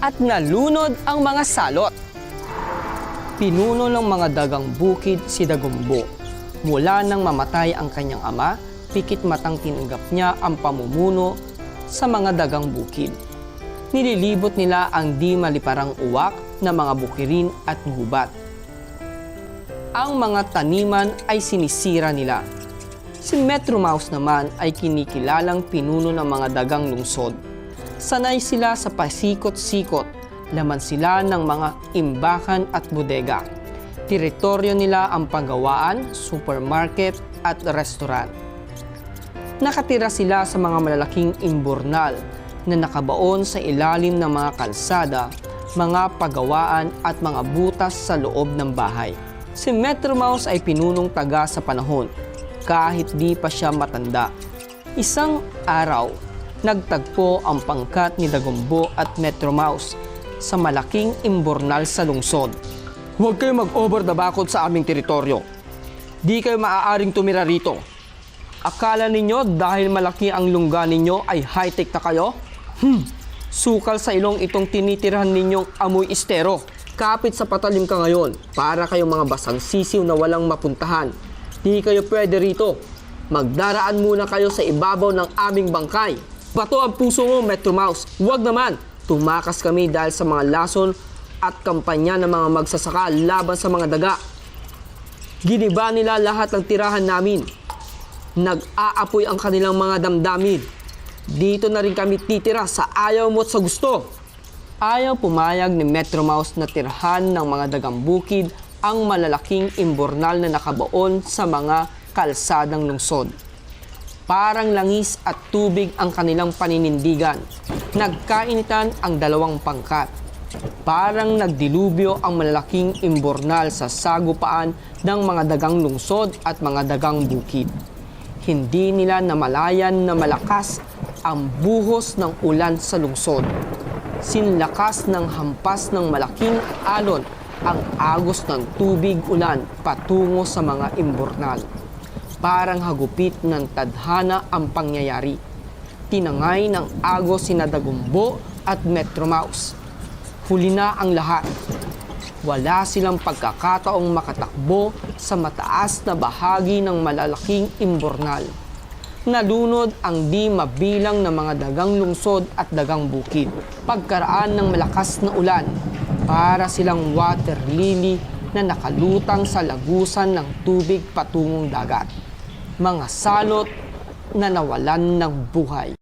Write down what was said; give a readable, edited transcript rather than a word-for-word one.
at nalunod ang mga salot. Pinuno ng mga dagang bukid si Dagumbo. Mula nang mamatay ang kanyang ama, pikit matang tinanggap niya ang pamumuno sa mga dagang bukid. Nililibot nila ang di maliparang uwak na mga bukirin at gubat. Ang mga taniman ay sinisira nila. Si Metro Mouse naman ay kinikilalang pinuno ng mga dagang lungsod. Sanay sila sa pasikot-sikot, laman sila ng mga imbakan at bodega. Teritoryo nila ang paggawaan, supermarket at restaurant. Nakatira sila sa mga malalaking imburnal na nakabaon sa ilalim ng mga kalsada, mga pagawaan at mga butas sa loob ng bahay. Si Metro Mouse ay pinunong taga sa panahon, kahit di pa siya matanda. Isang araw, nagtagpo ang pangkat ni Dagumbo at Metro Mouse sa malaking imburnal sa lungsod. Huwag kayo mag-over the bakod sa aming teritoryo. Di kayo maaaring tumira rito. Akala ninyo dahil malaki ang lungga ninyo ay high-tech na kayo? Sukal sa ilong itong tinitirahan ninyong amoy estero. Kapit sa patalim ka ngayon para kayong mga basang sisiw na walang mapuntahan. Di kayo pwede rito. Magdaraan muna kayo sa ibabaw ng aming bangkay. Bato ang puso mo, Metro Mouse. Huwag naman. Tumakas kami dahil sa mga lason at kampanya ng mga magsasaka laban sa mga daga. Giniba nila lahat ng tirahan namin. Nag-aapoy ang kanilang mga damdamin. Dito na rin kami titira sa ayaw mo at sa gusto. Ayaw pumayag ni Metro Mouse na tirhan ng mga dagang bukid ang malalaking imburnal na nakabaon sa mga kalsadang lungsod. Parang langis at tubig ang kanilang paninindigan. Nagkainitan ang dalawang pangkat. Parang nagdilubyo ang malalaking imburnal sa sagupaan ng mga dagang lungsod at mga dagang bukid. Hindi nila namalayan na malakas ang buhos ng ulan sa lungsod. Sinlakas ng hampas ng malaking alon ang agos ng tubig ulan patungo sa mga imburnal. Parang hagupit ng tadhana ang pangyayari. Tinangay ng agos sina Dagumbo at Metro Mouse. Huli na ang lahat. Wala silang pagkakataong makatakbo sa mataas na bahagi ng malalaking imburnal. Nalunod ang di mabilang na mga dagang lungsod at dagang bukid. Pagkaraan ng malakas na ulan, para silang water lily na nakalutang sa lagusan ng tubig patungong dagat. Mga salot na nawalan ng buhay.